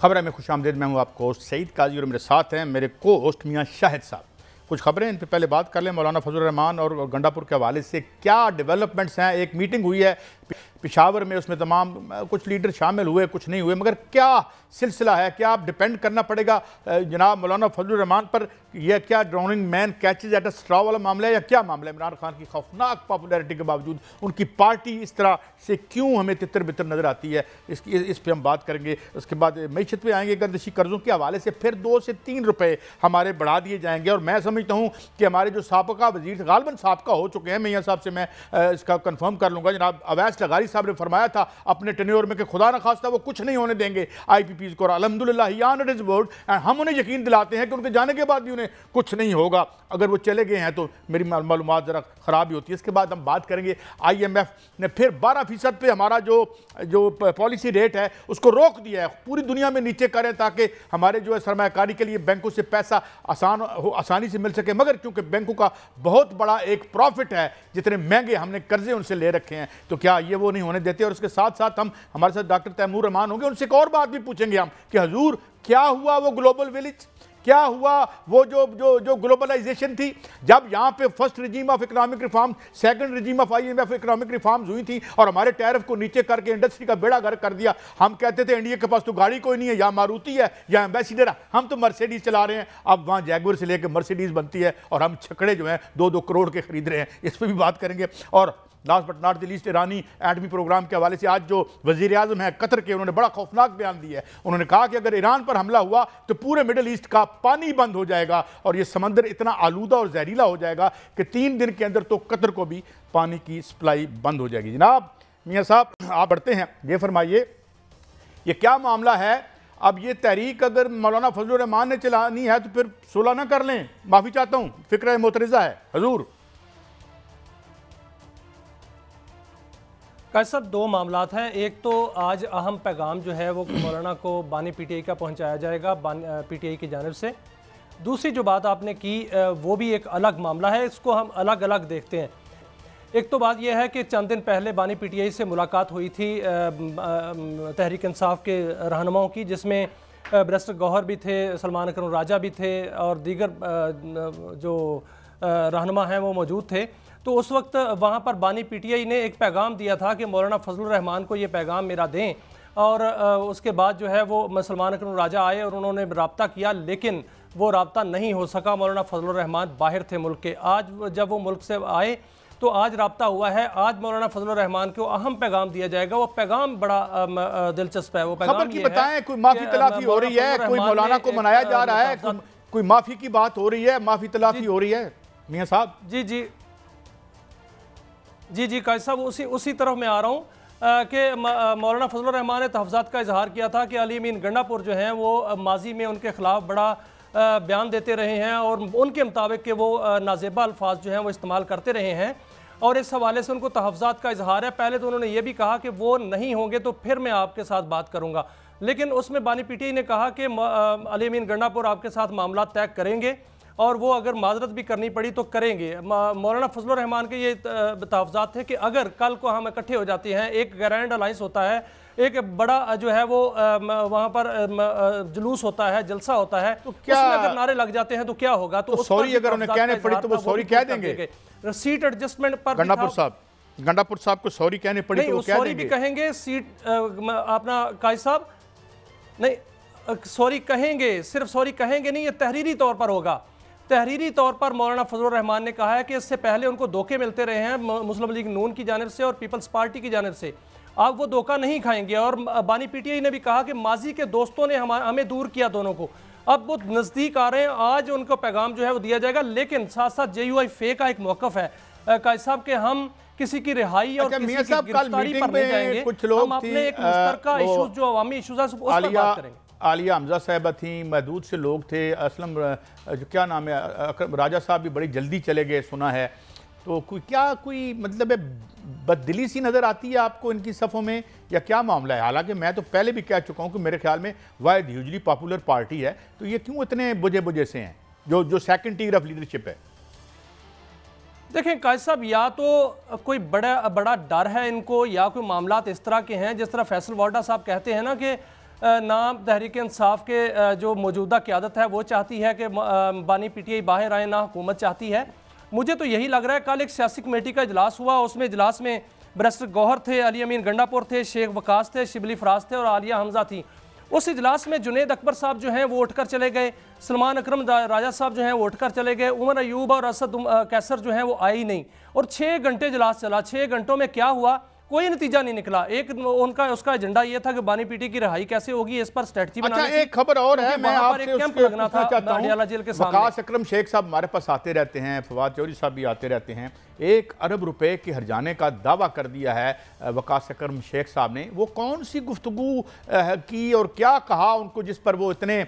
खबर है में खुशामदीद। मैं हूँ आपको होस्ट सईद काजी और मेरे साथ हैं मेरे को होस्ट मियाँ शाहिद साहब। कुछ खबरें इन पर पहले बात कर लें। मौलाना फजल रहमान और गंडापुर के हवाले से क्या डेवलपमेंट्स हैं। एक मीटिंग हुई है पेशावर में, उसमें तमाम कुछ लीडर शामिल हुए, कुछ नहीं हुए, मगर क्या सिलसिला है, क्या आप डिपेंड करना पड़ेगा जनाब मौलाना फजल रहमान पर? यह क्या drowning man catches at a straw वाला मामला है या क्या मामला है? इमरान खान की खौफनाक पॉपुलैरिटी के बावजूद उनकी पार्टी इस तरह से क्यों हमें तितर बितर नज़र आती है, इस पर हम बात करेंगे। उसके बाद मीशत पे आएंगे। गर्दिशी कर्जों के हवाले से फिर 2 से 3 रुपये हमारे बढ़ा दिए जाएंगे और मैं समझता हूँ कि हमारे जो साबका वजीर गालबन साबका हो चुके हैं, मियाँ साहब से मैं इसका कन्फर्म कर लूँगा, जनाब अवैस लगारी साहब ने फरमाया था अपने टेन्योर में कि खुदा न खास्ता वो कुछ नहीं होने देंगे IPPs को, और अल्हम्दुलिल्लाह ही ऑनर्ड हिज वर्ड एंड हम उन्हें यकीन दिलाते हैं कि उनके जाने के बाद भी उन्हें कुछ नहीं होगा। अगर वो चले गए हैं तो मेरी मालूमात ज़रा ख़राब ही होती है। इसके बाद हम बात करेंगे IMF ने फिर 12% पे हमारा जो पॉलिसी रेट है उसको रोक दिया है, पूरी दुनिया में नीचे करें ताकि हमारे जो है सरमायाकारी के लिए बैंकों से पैसा आसानी से मिल सके। मगर क्योंकि बैंकों का बहुत बड़ा एक प्रॉफिट है, जितने महंगे हमने कर्जे उनसे ले रखे हैं, तो क्या ये वो नहीं होने देते? और उसके साथ साथ हम हमारे साथ डॉक्टर तैमूर रहमान होंगे, उनसे एक और बात भी पूछेंगे हम कि हजूर क्या हुआ वो ग्लोबल विलेज, क्या हुआ वो जो ग्लोबलाइजेशन थी, जब यहाँ पे first regime of economic reform, second regime of IMF economic reforms हुई थी और हमारे टैरिफ को नीचे करके इंडस्ट्री का बेड़ा गर्क कर दिया। हम कहते थे इंडिया के पास तो गाड़ी कोई नहीं है, या मारुति है या एम्बेसिडर है, हम तो मर्सिडीज चला रहे हैं। अब वहाँ जैगुआर से लेकर मर्सिडीज बनती है और हम छकड़े जो हैं 2-2 करोड़ के खरीद रहे हैं। इस पर भी बात करेंगे। और last but not the least, ईरानी एटमी प्रोग्राम के हवाले से आज जो वज़ीर आज़म है कतर के, उन्होंने बड़ा खौफनाक बयान दिया है। उन्होंने कहा कि अगर ईरान पर हमला हुआ तो पूरे मिडिल ईस्ट का पानी बंद हो जाएगा और ये समंदर इतना आलूदा और जहरीला हो जाएगा कि 3 दिन के अंदर तो कतर को भी पानी की सप्लाई बंद हो जाएगी। जनाब मियाँ साहब आप बढ़ते हैं, ये फरमाइए ये क्या मामला है? अब ये तहरीक अगर मौलाना फजल रहमान ने चलानी है तो फिर सुलह ना कर लें? माफ़ी चाहता हूँ, फ़िक्र मोतरज़ा है हजूर। कैसा 2 मामलात हैं। एक तो आज अहम पैगाम जो है वो मौलाना को बानी PTI का पहुंचाया जाएगा PTI की जानिब से। दूसरी जो बात आपने की वो भी एक अलग मामला है, इसको हम अलग अलग देखते हैं। एक तो बात यह है कि चंद दिन पहले बानी PTI से मुलाकात हुई थी तहरीक इंसाफ के रहनुमाओं की, जिसमें बैरिस्टर गौहर भी थे, सलमान अकरम राजा भी थे और दीगर जो रहनुमा हैं वो मौजूद थे। तो उस वक्त वहाँ पर बानी PTI ने एक पैगाम दिया था कि मौलाना फजल रहमान को ये पैगाम मेरा दें, और उसके बाद जो है वो सलमान अकरम राजा आए और उन्होंने रब्ता किया, लेकिन वो रब्ता नहीं हो सका। मौलाना फजल रहमान बाहर थे मुल्क के। आज जब वो मुल्क से आए तो आज रब्ता हुआ है। आज मौलाना फजल रहमान को अहम पैगाम दिया जाएगा। वो पैगाम बड़ा दिलचस्प है। वो पैगाम की बताएं, कोई माफी तलाफी हो रही है, कोई मौलाना को मनाया जा रहा है, कोई माफी की बात हो रही है, माफी तलाफी हो रही है मियाँ साहब? जी काजी साहब, उसी तरफ मैं आ रहा हूँ कि मौलाना फजल रहमान ने तहफ़्ज़ात का इजहार किया था कि अली अमीन गंडापुर जो हैं वो माजी में उनके ख़िलाफ़ बड़ा बयान देते रहे हैं और उनके मुताबिक कि वो नाज़ेबा अल्फाज जो हैं वो इस्तेमाल करते रहे हैं, और इस हवाले से उनको तहफ़्ज़ात का इजहार है। पहले तो उन्होंने ये भी कहा कि वो नहीं होंगे तो फिर मैं आपके साथ बात करूँगा, लेकिन उसमें बानी PTI ने कहा कि अली अमीन गंडापुर आपके साथ मामला तय करेंगे और वो अगर माजरत भी करनी पड़ी तो करेंगे। मौलाना फजल रहमान के ये तहफ़्ज़ात थे कि अगर कल को हम इकट्ठे हो जाते हैं, एक ग्रैंड अलाइंस होता है, एक बड़ा जो है वो वहाँ पर जुलूस होता है, जलसा होता है, तो क्या उसमें अगर नारे लग जाते हैं तो क्या होगा? तो सॉरी अगर उन्हें कहने पड़ी तो वो सॉरी कह देंगे। सीट एडजस्टमेंट पर गंडापुर साहब को सॉरी कहने पड़ी तो सॉरी भी कहेंगे। सीट अपना काजी साहब नहीं सॉरी कहेंगे, सिर्फ सॉरी कहेंगे नहीं, ये तहरीरी तौर पर होगा। तहरीरी तौर पर मौलाना फजल रहमान ने कहा है कि इससे पहले उनको धोखे मिलते रहे हैं मुस्लिम लीग नून की जानिब से और पीपल्स पार्टी की जानिब से, अब वो धोखा नहीं खाएंगे। और बानी PTI ने भी कहा कि माजी के दोस्तों ने हमें दूर किया दोनों को, अब वो नज़दीक आ रहे हैं, आज उनको पैगाम जो है वो दिया जाएगा। लेकिन साथ साथ JUI फे का एक मौक़िफ़ है काजी साहब के हम किसी की रिहाई और किसी की गिरफ्तारी पर नहीं जाएंगे, हम अपने एक मुश्तरका इशूज़ जो अवामी इशूज़ है उस पर बात करेंगे। आलिया हमजा साहबा थी, महदूद से लोग थे, असलम जो क्या नाम है अकरम राजा साहब भी बड़ी जल्दी चले गए सुना है, तो कोई मतलब है बददिली सी नज़र आती है आपको इनकी सफ़ों में या क्या मामला है? हालांकि मैं तो पहले भी कह चुका हूँ कि मेरे ख्याल में वाहिद ह्यूजली पॉपुलर पार्टी है, तो ये क्यों इतने बुझे से हैं जो सेकंड टियर ऑफ लीडरशिप है? देखें काजी साहब, या तो कोई बड़ा डर है इनको, या कोई मामलात इस तरह के हैं जिस तरह फैसल वाडा साहब कहते हैं ना कि ना तहरीक इंसाफ के जो मौजूदा क़यादत है वो चाहती है कि बानी PTI बाहर आए, ना हुकूमत चाहती है। मुझे तो यही लग रहा है। कल एक सियासी कमेटी का इजलास हुआ, उसमें इजलास में बैरिस्टर गौहर थे, अली अमीन गंडापुर थे, शेख वकास थे, शिबली फराज थे और आलिया हमजा थी। उस इजलास में जुनेद अकबर साहब जो हैं वो उठकर चले गए, सलमान अकरम राजा साहब जो हैं वो उठकर चले गए, उमर अयूब और असद कैसर जो हैं वो आए ही नहीं। और 6 घंटे इजलास चला। 6 घंटों में क्या हुआ? कोई नतीजा नहीं निकला। एक उसका एजेंडा ये था कि बानी PTI की रिहाई कैसे होगी, इस पर स्ट्रेटजी बनानी थी। एक खबर और है, मैं आपसे एक कैंप लगना था अडियाला जेल के सामने। वकास अकरम शेख साहब हमारे पास आते रहते हैं, फवाद चौधरी साहब भी आते रहते हैं। 1 अरब रुपए के हर्जाने का दावा कर दिया है वकास अकरम शेख साहब ने। वो कौन सी गुफ्तगू की और क्या कहा उनको जिस पर वो इतने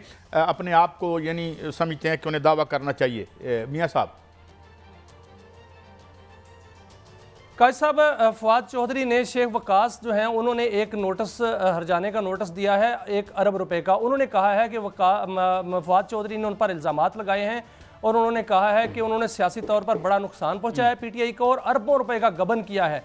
अपने आप को यानी समझते हैं कि उन्हें दावा करना चाहिए? मियाँ साहब। काजी साहब, फवाद चौधरी ने शेख वकास जो हैं उन्होंने एक नोटिस हर्जाने का नोटिस दिया है 1 अरब रुपए का। उन्होंने कहा है कि फवाद चौधरी ने उन पर इल्ज़ामात लगाए हैं और उन्होंने कहा है कि उन्होंने सियासी तौर पर बड़ा नुकसान पहुंचाया है PTI को और अरबों रुपए का गबन किया है।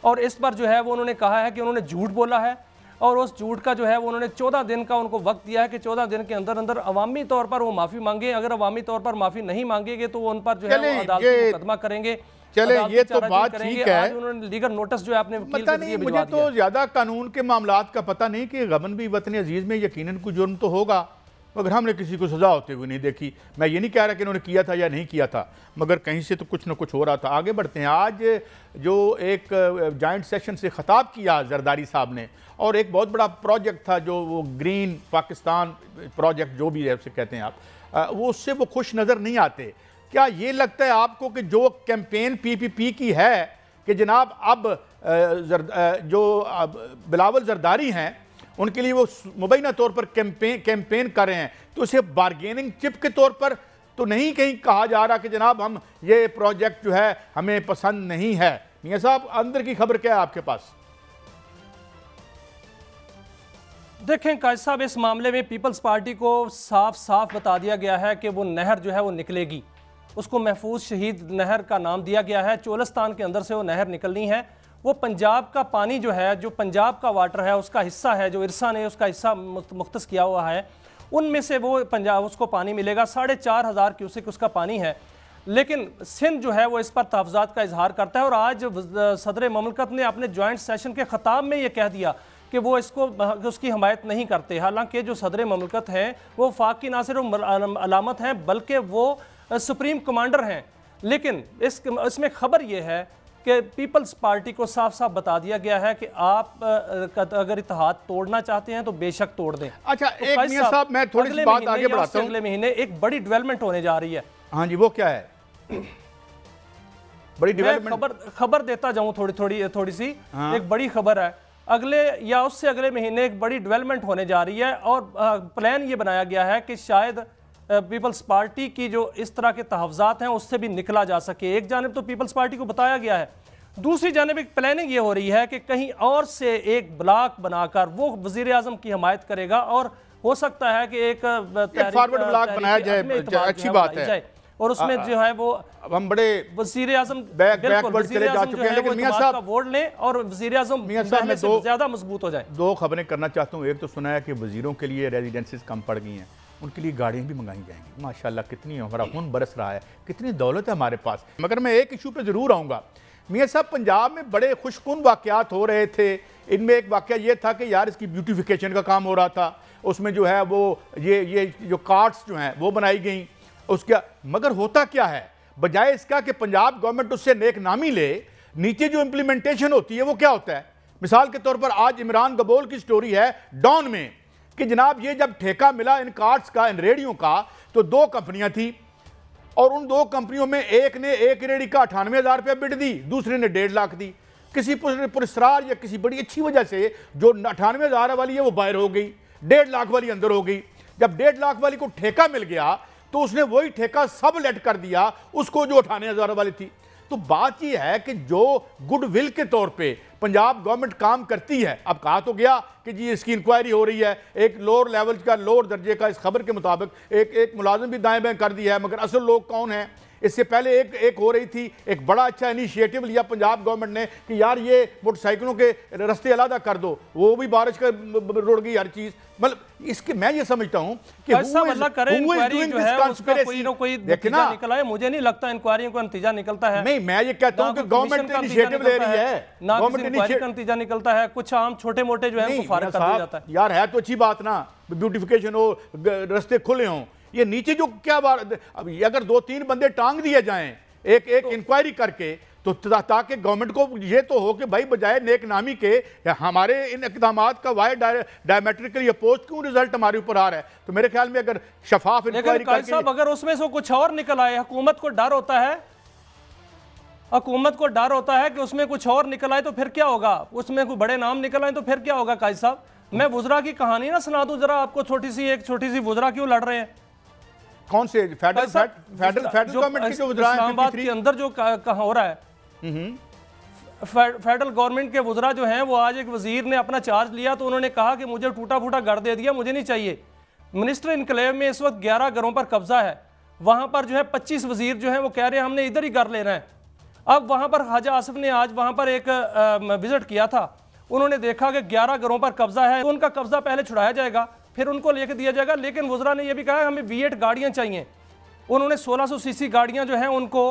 और इस पर जो है वो उन्होंने कहा है कि उन्होंने झूठ बोला है और उस झूठ का जो है वो उन्होंने 14 दिन का उनको वक्त दिया है कि 14 दिन के अंदर अंदर अवामी तौर पर वो माफ़ी मांगे। अगर अवामी तौर पर माफ़ी नहीं मांगेंगे तो वो उन पर जो है वो अदालती मुकदमा करेंगे। चले, ये तो बात ठीक है। उन्होंने लीगल नोटिस जो है अपने वकील पता नहीं, मुझे तो ज्यादा कानून के मामलात का पता नहीं कि गबन भी वतन अजीज में यकीनन कोई जुर्म तो होगा, मगर हमने किसी को सजा होते हुए नहीं देखी। मैं ये नहीं कह रहा कि इन्होंने किया था या नहीं किया था, मगर कहीं से तो कुछ ना कुछ हो रहा था। आगे बढ़ते हैं। आज जो एक जॉइंट सेशन से खिताब किया जरदारी साहब ने, और एक बहुत बड़ा प्रोजेक्ट था जो वो ग्रीन पाकिस्तान प्रोजेक्ट जो भी है उसे कहते हैं आप, वो उससे वो खुश नज़र नहीं आते। क्या ये लगता है आपको कि जो कैंपेन PPP की है कि जनाब अब जो बिलावल जरदारी हैं उनके लिए वो मुबैना तौर पर कैंपेन कर रहे हैं, तो उसे बारगेनिंग चिप के तौर पर तो नहीं कहीं कहा जा रहा कि जनाब हम ये प्रोजेक्ट जो है हमें पसंद नहीं है? मियां साहब, अंदर की खबर क्या है आपके पास? देखें काजी साहब, इस मामले में पीपल्स पार्टी को साफ साफ बता दिया गया है कि वो नहर जो है वो निकलेगी। उसको महफूज शहीद नहर का नाम दिया गया है। चोलिस्तान के अंदर से वो नहर निकलनी है। वो पंजाब का पानी जो है, जो पंजाब का वाटर है उसका हिस्सा है, जो इरसा ने उसका हिस्सा मुख्तस किया हुआ है, उनमें से वो पंजाब उसको पानी मिलेगा। 4,500 क्यूसेक उसका पानी है। लेकिन सिंध जो है वो इस पर तहफ़्ज़ात का इजहार करता है और आज सदर ममलकत ने अपने जॉइंट सेशन के ख़िताब में ये कह दिया कि वो उसकी हमायत नहीं करते। हालांकि जो सदर ममलकत हैं वो वफाक की ना सिर्फ अलामत हैं बल्कि वो सुप्रीम कमांडर हैं। लेकिन इसमें खबर यह है कि पीपल्स पार्टी को साफ साफ बता दिया गया है कि आप अगर इत्तेहाद तोड़ना चाहते हैं तो बेशक तोड़ दें। अच्छा, तो एक मियां साहब, मैं थोड़ी सी बात आगे बढ़ाता हूं। अगले महीने एक बड़ी डेवलपमेंट होने जा रही है। हाँ जी, वो क्या है? बड़ी डेवलपमेंट खबर देता जाऊं थोड़ी सी। हाँ। एक बड़ी खबर है, अगले या उससे अगले महीने एक बड़ी डेवलपमेंट होने जा रही है और प्लान ये बनाया गया है कि शायद पीपल्स पार्टी की जो इस तरह के तहफ़्ज़ात हैं उससे भी निकला जा सके। एक जानिब तो पीपल्स पार्टी को बताया गया है, दूसरी जानिब एक प्लानिंग ये हो रही है कि कहीं और से एक ब्लॉक बनाकर वो वज़ीर आज़म की हमायत करेगा और हो सकता है कि एक फॉरवर्ड ब्लॉक बनाया जाए। अच्छी बात है। और उसमें जो है वो हम बड़े वज़ीर आज़म बैकवर्ड चले जा चुके हैं, लेकिन मियां साहब वोट लें और वज़ीर आज़म ज़्यादा मजबूत हो जाए। 2 खबरें करना चाहता हूँ। एक तो सुना है कि वज़ीरों के लिए रेजिडेंसीज कम पड़ गई हैं, उनके लिए गाड़ियाँ भी मंगाई जाएंगी। माशाल्लाह, कितनी हमारा खून बरस रहा है, कितनी दौलत है हमारे पास। मगर मैं एक इशू पे ज़रूर आऊँगा। मियां साहब, पंजाब में बड़े खुशकुन वाक़यात हो रहे थे। इनमें एक वाक़या ये था कि यार इसकी ब्यूटिफिकेशन का काम हो रहा था, उसमें जो है वो ये जो कार्ट्स जो हैं वो बनाई गई उसका। मगर होता क्या है, बजाय इसका कि पंजाब गवर्नमेंट उससे नेक नामी ले, नीचे जो इम्प्लीमेंटेशन होती है वो क्या होता है? मिसाल के तौर पर आज इमरान गबोल की स्टोरी है डॉन में कि जनाब ये जब ठेका मिला इन कार्ड्स का, इन रेडियो का, तो 2 कंपनियां थी और उन 2 कंपनियों में एक ने एक रेडी का 98,000 रुपया बिड दी, दूसरे ने 1.5 लाख दी। किसी पुरस्कार या किसी बड़ी अच्छी वजह से जो 98,000 वाली है वो बाहर हो गई, 1.5 लाख वाली अंदर हो गई। जब 1.5 लाख वाली को ठेका मिल गया तो उसने वही ठेका सब लेट कर दिया उसको जो 98,000 वाली थी। तो बात यह है कि जो गुडविल के तौर पे पंजाब गवर्नमेंट काम करती है, अब कहा तो गया कि जी इसकी इंक्वायरी हो रही है, एक लोअर लेवल का, लोअर दर्जे का, इस खबर के मुताबिक एक मुलाजिम भी दाएं बाएं कर दिया है, मगर असल लोग कौन हैं इससे पहले एक हो रही थी, एक बड़ा अच्छा इनिशिएटिव लिया पंजाब गवर्नमेंट ने कि यार ये मोटरसाइकिलों के रास्ते अलग कर दो, वो भी बारिश का रुड़ गई हर चीज। मतलब इसके मैं ये समझता हूं कि मुझे नहीं लगता इंक्वायरी का नतीजा निकलता है। नहीं, मैं ये कहता हूं कि गवर्नमेंट इनिशिएटिव ले रही है, ना इंक्वायरी का नतीजा निकलता है, कुछ आम छोटे मोटे जो है फारिग कर दिया जाता है। यार है तो अच्छी बात ना, ब्यूटिफिकेशन हो, रास्ते खुले हों। ये नीचे जो क्या बात, अब अगर 2-3 बंदे टांग दिए जाएं एक इंक्वायरी करके, तो ताकि गवर्नमेंट को ये तो हो कि भाई बजाय नेक नामी के हमारे इन इकदामात का वाई डायमेट्रिकली अपोज क्यों रिजल्ट हमारे ऊपर आ रहा है। तो मेरे ख्याल में अगर शफाफ इंक्वायरी करके, अगर उसमें से कुछ और निकल आए, हुकूमत को डर होता है, हुकूमत को डर होता है कि उसमें कुछ और निकल आए तो फिर क्या होगा, उसमें कोई बड़े नाम निकल आए तो फिर क्या होगा। काजी साहब, मैं वुजरा की कहानी ना सुना दूं जरा आपको, छोटी सी वुजरा क्यों लड़ रहे हैं। कौन से फेडरल गवर्नमेंट की जो इस्लामाबाद के अंदर जो कहाँ हो रहा है, फेडरल गवर्नमेंट के वुजरा जो हैं वो आज एक वजीर ने अपना चार्ज लिया तो उन्होंने कहा कि मुझे टूटा फूटा घर दे दिया, मुझे नहीं चाहिए। मिनिस्टर इनक्लेव में इस वक्त 11 घरों पर कब्जा है, वहां पर जो है 25 वजीर जो हैं वो कह रहे हैं हमने इधर ही घर लेना है। अब वहां पर ख्वाजा आसिफ ने आज वहां पर एक विजिट किया था, उन्होंने देखा कि 11 घरों पर कब्जा है, तो उनका कब्जा पहले छुड़ाया जाएगा फिर उनको लेके दिया जाएगा। लेकिन वुजरा ने यह भी कहा हमें V8 गाड़ियां चाहिए। उन्होंने 1600 सीसी गाड़ियां जो हैं उनको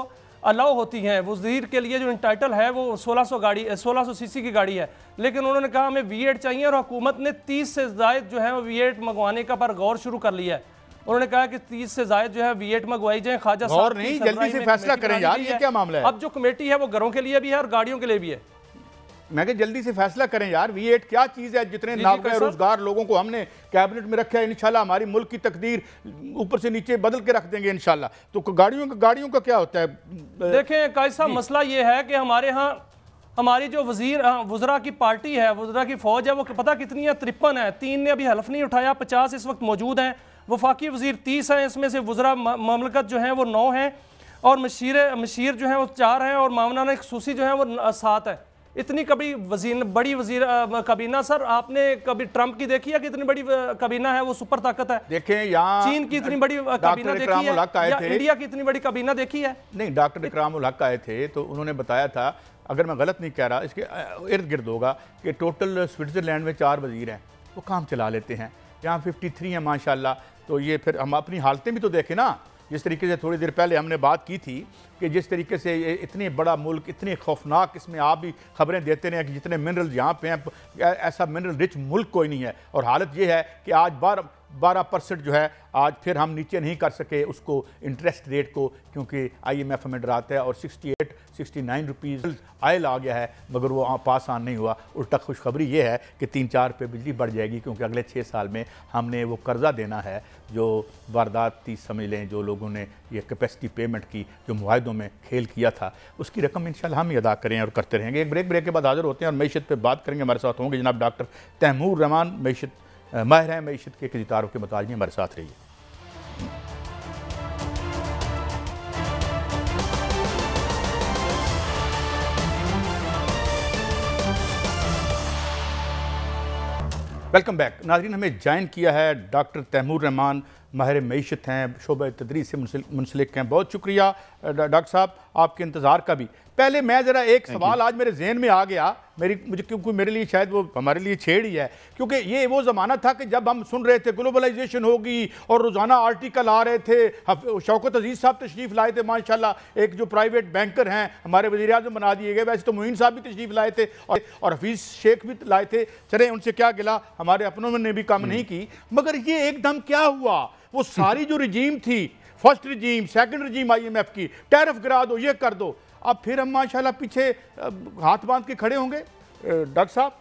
अलाउ होती हैं, वजीर के लिए जो इंटाइटल है वो 1600 सीसी की गाड़ी है, लेकिन उन्होंने कहा हमें V8 चाहिए और हुकूमत ने 30 से ज़ायद जो है V8 मंगवाने का पर गौर शुरू कर लिया है। उन्होंने कहा कि 30 से ज़ायद जो है V8 मंगवाई जाए। ख्वाजा साहब नहीं, जल्दी से फैसला करें यार, ये क्या मामला है। अब जो कमेटी है वो घरों के लिए भी है और गाड़ियों के लिए भी है। मैं कहा जल्दी से फैसला करें यार, V8 क्या चीज़ है, जितने नाबालिग रोजगार लोगों को हमने कैबिनेट में रखा है, इंशाल्लाह हमारी मुल्क की तकदीर ऊपर से नीचे बदल के रख देंगे इंशाल्लाह। तो गाड़ियों का क्या होता है। देखें काजी साहब, मसला ये है कि हमारे यहाँ हमारी जो वुजरा की पार्टी है, वुजरा की फौज है, वो पता कितनी है, 53 है। 3 ने अभी हल्फ नहीं उठाया, 50 इस वक्त मौजूद हैं। वफाकी वजीर 30 हैं, इसमें से वुजरा ममलकत जो है वो 9 हैं और मशीर जो है वो 4 हैं और मामलाना खसूसी जो है वो 7 है। इतनी कभी बड़ी वजीर कबीना सर आपने कभी ट्रंप की देखी है कि इतनी बड़ी कबीना है, वो सुपर ताकत है। देखें यहाँ चीन की इतनी बड़ी कबीना देखी है या इंडिया की इतनी बड़ी कबीना देखी है? नहीं, डॉक्टर इकरामुल हक आए थे तो उन्होंने बताया था, अगर मैं गलत नहीं कह रहा, इसके इर्द गिर्द होगा कि टोटल स्विट्ज़रलैंड में 4 वजीर हैं, वो काम चला लेते हैं। यहाँ 53 हैं माशाल्लाह। तो ये फिर हम अपनी हालतें भी तो देखें ना, जिस तरीके से थोड़ी देर पहले हमने बात की थी कि जिस तरीके से इतने बड़ा मुल्क, इतने खौफनाक, इसमें आप भी खबरें देते रहे कि जितने मिनरल यहाँ पे हैं, ऐसा मिनरल रिच मुल्क कोई नहीं है। और हालत ये है कि आज 12% जो है आज फिर हम नीचे नहीं कर सके उसको इंटरेस्ट रेट को, क्योंकि IMF हमें डराता है और 68-69 रुपीज़ आयल आ गया है, मगर वो पास ऑन नहीं हुआ। उल्टा खुशखबरी ये है कि 3-4 रुपये बिजली बढ़ जाएगी, क्योंकि अगले 6 साल में हमने वो कर्जा देना है जो वारदाती समझ लें, जो लोगों ने ये कैपेसिटी पेमेंट की, जो मुआहदों में खेल किया था, उसकी रकम इंशाल्लाह हम ही अदा करें और करते रहेंगे। एक ब्रेक के बाद हाजिर होते हैं और मईशत पर बात करेंगे। हमारे साथ होंगे जनाब डॉक्टर तैमूर रहमान, माहिर हैं मईशत के कितारों के मुताबिक। हमारे साथ रहिए। वेलकम बैक नाज़रीन, हमें ज्वाइन किया है डॉक्टर तैमूर रहमान, माहिर मईशत हैं, शोबा तदरीस से मुंसलिक हैं। बहुत शुक्रिया डॉक्टर साहब आपके इंतज़ार का भी। पहले मैं ज़रा एक सवाल आज मेरे जहन में आ गया, क्योंकि मेरे लिए शायद वो हमारे लिए छेड़ ही है, क्योंकि ये वो ज़माना था कि जब हम सुन रहे थे ग्लोबलाइजेशन होगी और रोज़ाना आर्टिकल आ रहे थे। शौकत अजीज़ साहब तशरीफ़ लाए थे माशाल्लाह, एक जो प्राइवेट बैंकर हैं हमारे वज़ीर आज़म बना दिए गए। वैसे तो मोइन साहब भी तशरीफ़ लाए थे और हफीज़ शेख भी लाए थे। चले उनसे क्या गिला, हमारे अपनों ने भी कम नहीं की। मगर ये एकदम क्या हुआ, वो सारी जो रजीम थी, फर्स्ट रजीम, सेकंड रजीम IMF की, टैरिफ गिरा दो, ये कर दो, अब फिर हम माशाल्लाह पीछे हाथ बांध के खड़े होंगे। डॉक्टर साहब,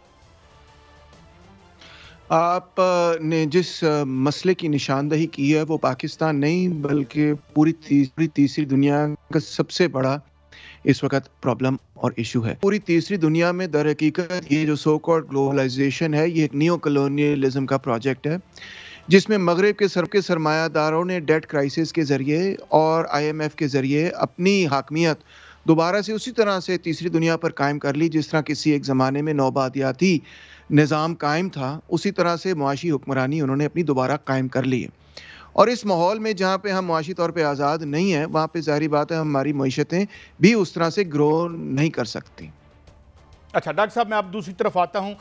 आपने जिस मसले की निशानदही की है वो पाकिस्तान नहीं बल्कि पूरी तीसरी दुनिया का सबसे बड़ा इस वक्त प्रॉब्लम और इशू है। पूरी तीसरी दुनिया में दर हकीकत ये जो सो कॉल्ड ग्लोबलाइजेशन है, ये एक नियो कॉलोनियलिज्म का प्रोजेक्ट है, जिसमें मगरिब के सरमायादारों ने डेट क्राइसिस के ज़रिए और IMF के ज़रिए अपनी हाकमियत दोबारा से उसी तरह से तीसरी दुनिया पर कायम कर ली जिस तरह किसी एक ज़माने में नौबादियाती निज़ाम कायम था, उसी तरह से मुआशी हुक्मरानी उन्होंने अपनी दोबारा कायम कर ली है। और इस माहौल में जहाँ पे हम मुआशी तौर पे आज़ाद नहीं है, वहाँ पे ज़ाहिर बात है हमारी मईशतें भी उस तरह से ग्रो नहीं कर सकती। अच्छा डॉक्टर साहब, मैं अब दूसरी तरफ आता हूँ।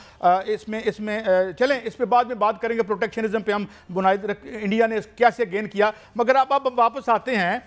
इसमें इसमें चलें, इस पे बाद में बात करेंगे। प्रोटेक्शनिज्म पे हम बुनियाद इंडिया ने कैसे गेन किया, मगर अब वापस आते हैं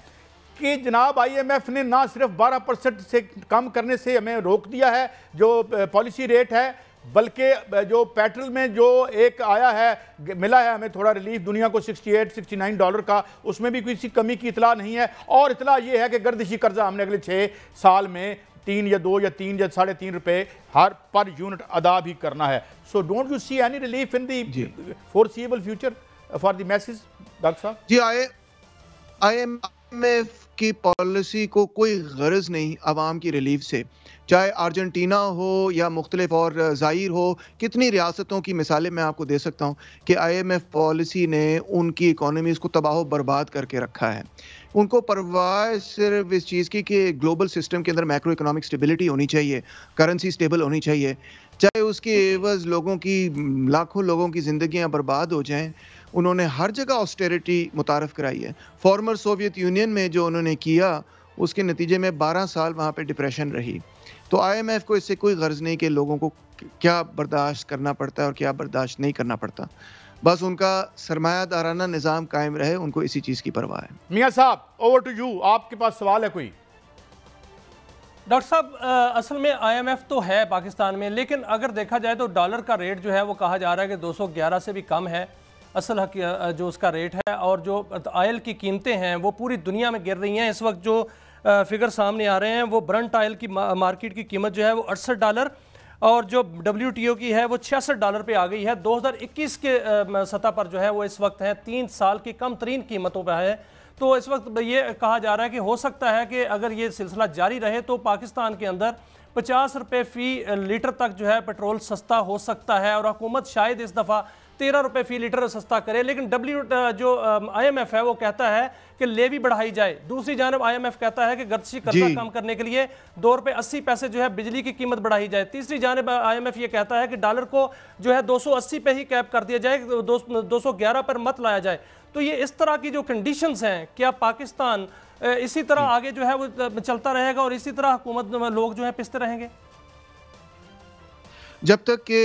कि जनाब IMF ने ना सिर्फ 12% से कम करने से हमें रोक दिया है जो पॉलिसी रेट है, बल्कि जो पेट्रोल में जो एक आया है, मिला है हमें थोड़ा रिलीफ दुनिया को $68-69 का, उसमें भी किसी कमी की इतला नहीं है। और इतला ये है कि गर्दिशी कर्जा हमने अगले 6 साल में 3 या 2 या 3 या ₹3.5 हर पर यूनिट अदा भी करना है। So don't you see any relief in the foreseeable future for the message doctor साहब? जी, IMF की पॉलिसी को कोई गरज नहीं आवाम की रिलीफ से, चाहे अर्जेंटीना हो या मुख्तलिफ और ज़ाहिर हो। कितनी रियासतों की मिसालें मैं आपको दे सकता हूँ कि IMF पॉलिसी ने उनकी इकोनॉमीज़ को तबाह बर्बाद करके रखा है। उनको परवाह सिर्फ इस चीज़ की कि ग्लोबल सिस्टम के अंदर मैक्रो इकोनॉमिक स्टेबिलिटी होनी चाहिए, करेंसी स्टेबल होनी चाहिए, चाहे उसके एवज़ लोगों की, लाखों लोगों की ज़िंदगियाँ बर्बाद हो जाएं। उन्होंने हर जगह ऑस्टेरिटी मुतारफ़ कराई है। फॉर्मर सोवियत यूनियन में जो उन्होंने किया, उसके नतीजे में 12 साल वहाँ पे डिप्रेशन रही। तो IMF को इससे कोई गर्ज नहीं कि लोगों को क्या बर्दाश्त करना पड़ता है और क्या बर्दाश्त नहीं करना पड़ता। बस उनका सरमायादाराना निज़ाम कायम रहे, उनको इसी चीज़ की परवाह है। मियाँ साहब, ओवर टू यू, आपके पास सवाल है कोई? डॉक्टर साहब, असल में IMF तो है पाकिस्तान में, लेकिन अगर देखा जाए तो डॉलर का रेट जो है वो कहा जा रहा है कि 211 से भी कम है असल जो उसका रेट है। और जो ऑयल की कीमतें हैं वो पूरी दुनिया में गिर रही हैं। इस वक्त जो फिगर सामने आ रहे हैं वो ब्रंट ऑयल की मार्केट की कीमत जो है वो $68 और जो WTO की है वो $66 पे आ गई है। 2021 के सतह पर जो है वो इस वक्त है 3 साल की कम तरीन कीमतों पर है। तो इस वक्त ये कहा जा रहा है कि हो सकता है कि अगर ये सिलसिला जारी रहे तो पाकिस्तान के अंदर ₹50 फी लीटर तक जो है पेट्रोल सस्ता हो सकता है। और हुकूमत शायद इस दफ़ा ₹13 फी लीटर सस्ता करे, लेकिन जो IMF है वो कहता है कि लेवी बढ़ाई जाए। दूसरी जानब IMF कहता है कि गर्दिशी कर्जा कम करने के लिए ₹2.80 जो है बिजली की कीमत बढ़ाई जाए। तीसरी जानब IMF ये कहता है कि डॉलर को जो है 280 पे ही कैप कर दिया जाए, 211 पर मत लाया जाए। तो ये इस तरह की जो कंडीशंस हैं, क्या पाकिस्तान इसी तरह आगे जो है वो चलता रहेगा और इसी तरह हुकूमत लोग जो है पिसते रहेंगे? जब तक कि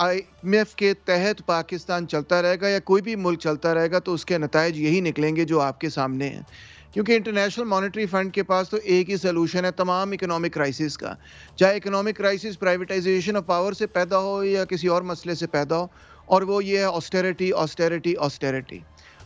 IMF के तहत पाकिस्तान चलता रहेगा या कोई भी मुल्क चलता रहेगा तो उसके नताइज यही निकलेंगे जो आपके सामने हैं। क्योंकि इंटरनेशनल मॉनेटरी फंड के पास तो एक ही सलूशन है तमाम इकोनॉमिक क्राइसिस का, चाहे economic crisis privatisation of power से पैदा हो या किसी और मसले से पैदा हो, और वो ये है ऑस्टेरिटी ऑस्टेरिटी ऑस्टेरिटी।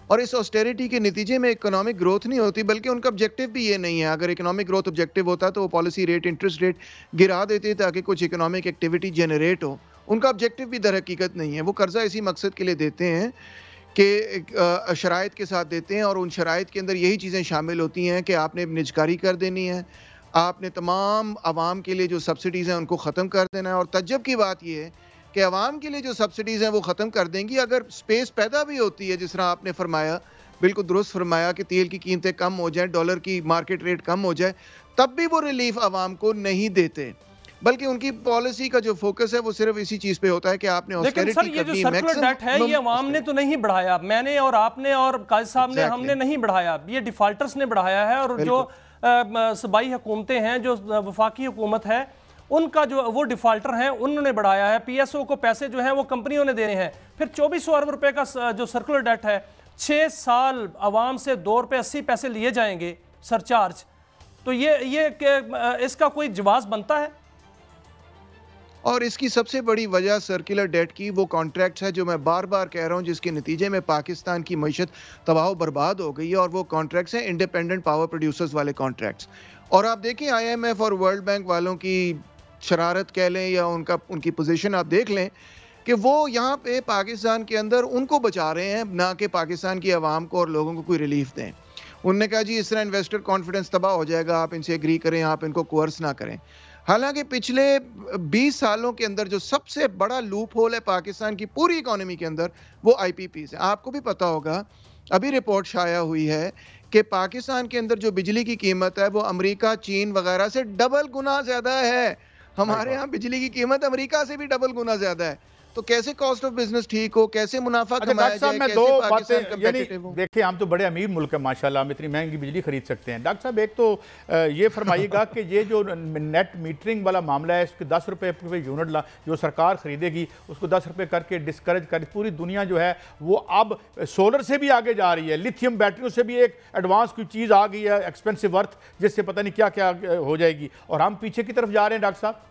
और इस ऑस्टेरिटी के नतीजे में इकोनॉमिक ग्रोथ नहीं होती, बल्कि उनका ऑब्जेक्टिव भी ये नहीं है। अगर इकोनॉमिक ग्रोथ ऑब्जेक्टिव होता तो वो पॉलिसी रेट, इंटरेस्ट रेट गिरा देते ताकि कुछ इकोनॉमिक एक्टिविटी जनरेट हो। उनका ऑब्जेक्टिव भी दर हकीकत नहीं है। वो कर्जा इसी मकसद के लिए देते हैं कि शराइत के साथ देते हैं, और उन शराइत के अंदर यही चीज़ें शामिल होती हैं कि आपने निजकारी कर देनी है, आपने तमाम आवाम के लिए जो सब्सिडीज़ हैं उनको ख़त्म कर देना है। और तज्जब की बात यह है कि आवाम के लिए जो सब्सिडीज़ हैं वो ख़त्म कर देंगी। अगर स्पेस पैदा भी होती है, जिस तरह आपने फरमाया, बिल्कुल दुरुस्त फरमाया कि तेल की कीमतें कम हो जाएं, डॉलर की मार्केट रेट कम हो जाए, तब भी वो रिलीफ आवाम को नहीं देते, बल्कि उनकी पॉलिसी का जो फोकस है वो सिर्फ इसी चीज़ पे होता है कि आपने लेकिन सर ये जो सर्कुलर डेट है ये आवाम ने तो नहीं बढ़ाया, मैंने और आपने और काजी साहब ने, हमने नहीं बढ़ाया, ये डिफाल्टर्स ने बढ़ाया है। और जो सूबाई हुकूमतें हैं, जो वफाकी हुकूमत है, उनका जो वो डिफाल्टर हैं उन्होंने बढ़ाया है। PSO को पैसे जो हैं वो कंपनियों ने देने हैं। फिर 2400 अरब रुपए का जो सर्कुलर डेट है, 6 साल आवाम से ₹2.80 लिए जाएंगे सरचार्ज। तो ये इसका कोई जवाब बनता है? और इसकी सबसे बड़ी वजह सर्कुलर डेट की वो कॉन्ट्रैक्ट्स है जो मैं बार बार कह रहा हूँ, जिसके नतीजे में पाकिस्तान की मईशत तबाह बर्बाद हो गई है। और वो कॉन्ट्रैक्ट्स हैं इंडिपेंडेंट पावर प्रोड्यूसर्स वाले कॉन्ट्रैक्ट्स। और आप देखिए IMF और वर्ल्ड बैंक वालों की शरारत कह लें या उनकी पोजीशन आप देख लें कि वो यहाँ पे पाकिस्तान के अंदर उनको बचा रहे हैं, ना कि पाकिस्तान की आवाम को और लोगों को कोई रिलीफ दें। उन्होंने कहा जी इस तरह इन्वेस्टर कॉन्फिडेंस तबाह हो जाएगा, आप इनसे एग्री करें, आप इनको कोर्स ना करें। हालांकि पिछले 20 सालों के अंदर जो सबसे बड़ा लूप होल है पाकिस्तान की पूरी इकोनॉमी के अंदर, वो IPPs है। आपको भी पता होगा, अभी रिपोर्ट शाया हुई है कि पाकिस्तान के अंदर जो बिजली की कीमत है वो अमेरिका, चीन वगैरह से डबल गुना ज़्यादा है। हमारे यहाँ बिजली की कीमत अमेरिका से भी डबल गुना ज़्यादा है। तो कैसे कॉस्ट ऑफ बिजनेस ठीक हो, कैसे मुनाफा कमाया डॉक्टर साहब, जाए, मैं कैसे दो पाकिस्तान बातें कंपेटिटिव हो। देखिए, हम तो बड़े अमीर मुल्क है माशाल्लाह, हम इतनी महंगी बिजली खरीद सकते हैं। डॉक्टर साहब, एक तो ये फरमाइएगा कि ये जो नेट मीटरिंग वाला मामला है, इसके 10 रुपये यूनिट जो सरकार खरीदेगी उसको 10 रुपये करके डिस्करेज कर, पूरी दुनिया जो है वो अब सोलर से भी आगे जा रही है, लिथियम बैटरियों से भी एक एडवांस कोई चीज़ आ गई है, एक्सपेंसिव वर्थ, जिससे पता नहीं क्या क्या हो जाएगी, और हम पीछे की तरफ जा रहे हैं डॉक्टर साहब।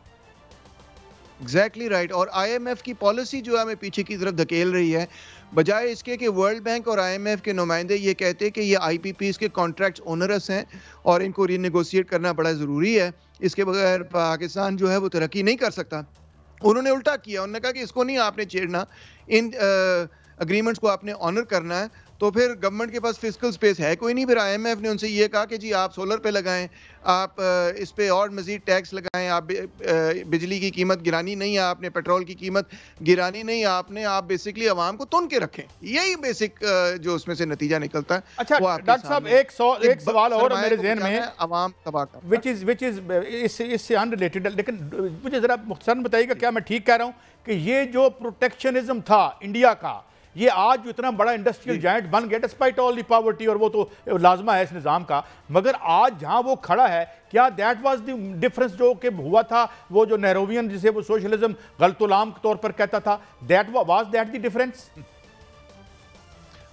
Exactly right. और आईएमएफ की पॉलिसी जो है हमें पीछे की तरफ धकेल रही है, बजाय इसके कि वर्ल्ड बैंक और आईएमएफ के नुमाइंदे ये कहते हैं कि ये आईपीपीज के कॉन्ट्रैक्ट्स ओनरस हैं और इनको रीनेगोशिएट करना बड़ा ज़रूरी है, इसके बगैर पाकिस्तान जो है वो तरक्की नहीं कर सकता। उन्होंने उल्टा किया, उन्होंने कहा कि इसको नहीं आपने छेड़ना, इन अग्रीमेंट्स को आपने ऑनर करना है। तो फिर गवर्नमेंट के पास फिजिकल स्पेस है कोई नहीं। फिर आईएमएफ ने उनसे ये कहा कि जी आप सोलर पे लगाएं, आप इस पे और मजीद टैक्स लगाएं, आप बिजली की कीमत गिरानी नहीं है, आपने पेट्रोल की कीमत गिरानी नहीं है, आप बेसिकली आवाम को तुन के रखें। यही बेसिक जो उसमें से नतीजा निकलता है। अच्छा डॉक्टर साहब, एक सवाल और मेरे जहन में, अवाम तबाह कर, विच इज इससे अनरिलेटेड, लेकिन मुझे जरा मुख्तसर बताइएगा क्या मैं ठीक कह रहा हूँ कि ये जो प्रोटेक्शनिज्म था इंडिया का, ये आज जो इतना बड़ा इंडस्ट्रियल जायंट बन गया डिस्पाइट ऑल दी पॉवर्टी, और वो तो लाजमा है इस निज़ाम का, मगर आज जहां वो खड़ा है, क्या दैट वाज द डिफरेंस जो कि हुआ था, वो जो नेहरूवियन जिसे वो सोशलिज्म गलतुलाम के तौर पर कहता था, that was that the difference?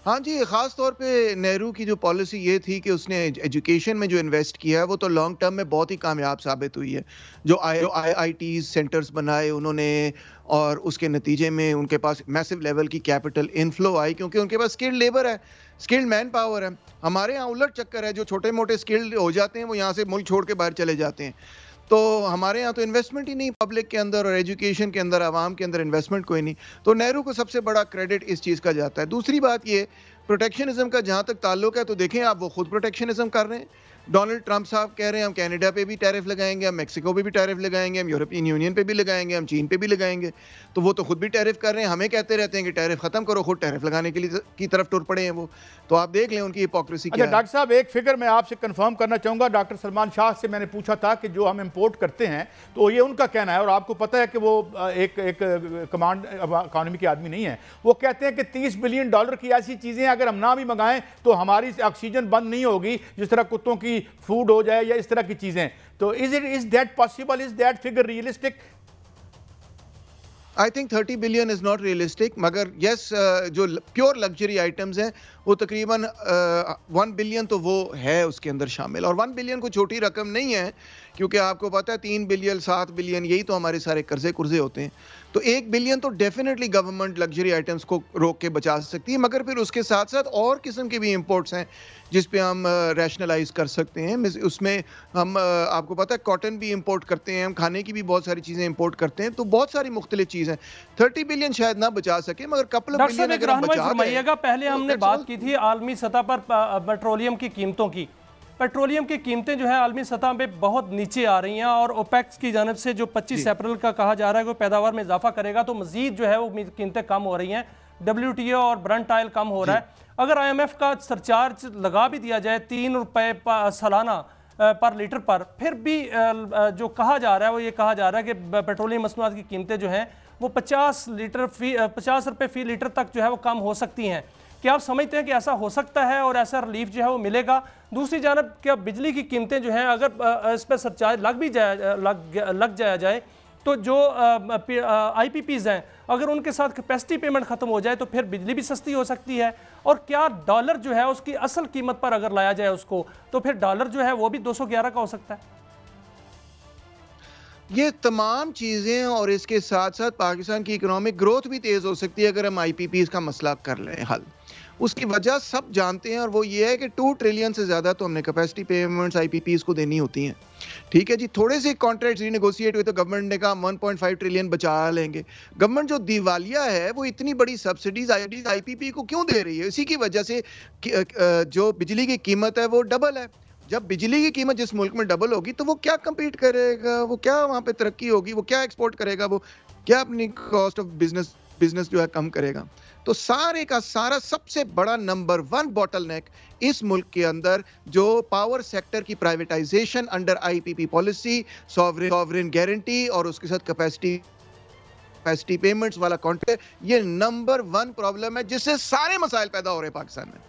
हाँ जी, ख़ास तौर पे नेहरू की जो पॉलिसी ये थी कि उसने एजुकेशन में जो इन्वेस्ट किया है वो तो लॉन्ग टर्म में बहुत ही कामयाब साबित हुई है। जो IIT सेंटर्स बनाए उन्होंने, और उसके नतीजे में उनके पास मैसिव लेवल की कैपिटल इनफ्लो आई, क्योंकि उनके पास स्किल्ड लेबर है, स्किल्ड मैन पावर है। हमारे यहाँ उलट चक्कर है, जो छोटे मोटे स्किल्ड हो जाते हैं वो यहाँ से मुल्क छोड़ के बाहर चले जाते हैं। तो हमारे यहाँ तो इन्वेस्टमेंट ही नहीं, पब्लिक के अंदर और एजुकेशन के अंदर, आवाम के अंदर इन्वेस्टमेंट कोई नहीं। तो नेहरू को सबसे बड़ा क्रेडिट इस चीज़ का जाता है। दूसरी बात ये, प्रोटेक्शनिज्म का जहाँ तक ताल्लुक है, तो देखें आप, वो खुद प्रोटेक्शनिज्म कर रहे हैं। डोनाल्ड ट्रंप साहब कह रहे हैं हम कनाडा पे भी टैरिफ लगाएंगे, हम मेक्सिको पे भी टैरिफ लगाएंगे, हम यूरोपियन यूनियन पे भी लगाएंगे, हम चीन पे भी लगाएंगे। तो वो तो खुद भी टैरिफ कर रहे हैं, हमें कहते रहते हैं कि टैरिफ खत्म करो, खुद टैरिफ लगाने के लिए की तरफ टुर पड़े हैं वो। तो आप देख लें उनकी हिपोक्रेसी क्या है। डॉक्टर साहब, एक फिगर मैं आपसे कंफर्म करना चाहूंगा, डॉक्टर सलमान शाह से मैंने पूछा था कि जो हम इंपोर्ट करते हैं, तो ये उनका कहना है, और आपको पता है कि वो एक कमांड इकॉनमी के आदमी नहीं है, वो कहते हैं कि $30 बिलियन की ऐसी चीजें अगर हम ना भी मंगाएं तो हमारी ऑक्सीजन बंद नहीं होगी, जिस तरह कुत्तों की फूड हो जाए या इस तरह की चीजें। तो is that possible, is that figure realistic? I think 30 billion is not realistic, मगर यस, जो प्योर लग्जरी आइटम्स हैं वो तकरीबन 1 बिलियन तो वो है उसके अंदर शामिल। और 1 बिलियन कोई छोटी रकम नहीं है, क्योंकि आपको पता है 3 बिलियन 7 बिलियन यही तो हमारे सारे कर्जे कुर्जे होते हैं। तो 1 बिलियन तो डेफिनेटली गवर्नमेंट लग्जरी आइटम्स को रोक के बचा सकती है, मगर फिर उसके साथ साथ और किस्म के भी इंपोर्ट्स हैं जिस पे हम रैशनलाइज कर सकते हैं। उसमें हम आपको पता है कॉटन भी इंपोर्ट करते हैं, हम खाने की भी बहुत सारी चीज़ें इंपोर्ट करते हैं, तो बहुत सारी मुख्तलिफ चीज़ें। 30 बिलियन शायद ना बचा सके, मगर कपल ऑफ बिलियन अगर हम बचा दें। पहले हमने बात की थी आलमी सतह पर पेट्रोलियम की कीमतों की। पेट्रोलियम की कीमतें जो है आलमी सतह पे बहुत नीचे आ रही हैं, और ओपेक्स की जानिब से जो 25 अप्रैल का कहा जा रहा है कि पैदावार में इजाफा करेगा, तो मजीद जो है वो कीमतें कम हो रही हैं। WTO और ब्रंट ऑयल कम हो रहा है। अगर IMF का सरचार्ज लगा भी दिया जाए 3 रुपये सालाना पर लीटर पर, फिर भी जो कहा जा रहा है वो ये कहा जा रहा है कि पेट्रोलियम मसनूआत की कीमतें जो हैं वो 50 रुपये फी लीटर तक जो है वो कम हो सकती हैं। क्या आप समझते हैं कि ऐसा हो सकता है और ऐसा रिलीफ जो है वो मिलेगा? दूसरी जानब क्या बिजली की कीमतें जो हैं अगर इस पर सरचार्ज लग जाया जाए, तो जो IPPs हैं अगर उनके साथ कैपेसिटी पेमेंट खत्म हो जाए तो फिर बिजली भी सस्ती हो सकती है? और क्या डॉलर जो है उसकी असल कीमत पर अगर लाया जाए उसको, तो फिर डॉलर जो है वो भी 211 का हो सकता है? ये तमाम चीज़ें और इसके साथ साथ पाकिस्तान की इकोनॉमिक ग्रोथ भी तेज़ हो सकती है अगर हम IPPs का मसला कर लें हल। उसकी वजह सब जानते हैं, और वो ये है कि 2 ट्रिलियन से ज़्यादा तो हमने कैपेसिटी पेमेंट्स IPPs को देनी होती हैं। ठीक है जी, थोड़े से कॉन्ट्रैक्ट रीनेगोशिएट हुए तो गवर्नमेंट ने कहा 1.5 ट्रिलियन बचा लेंगे। गवर्नमेंट जो दिवालिया है वो इतनी बड़ी सब्सिडीज IPP को क्यों दे रही है? इसी की वजह से जो बिजली की कीमत है वो डबल है। जब बिजली की कीमत जिस मुल्क में डबल होगी तो वो क्या कम्पीट करेगा, वो क्या वहाँ पे तरक्की होगी, वो क्या एक्सपोर्ट करेगा, वो क्या अपनी कॉस्ट ऑफ बिजनेस जो है कम करेगा? तो सारे का सारा सबसे बड़ा नंबर 1 बॉटलनेक इस मुल्क के अंदर जो पावर सेक्टर की privatisation under IPP policy, sovereign guarantee और उसके साथ कैपेसिटी कैपेसिटी पेमेंट्स वाला कॉन्ट्रैक्ट, ये नंबर 1 प्रॉब्लम है जिससे सारे मसाइल पैदा हो रहे हैं पाकिस्तान में।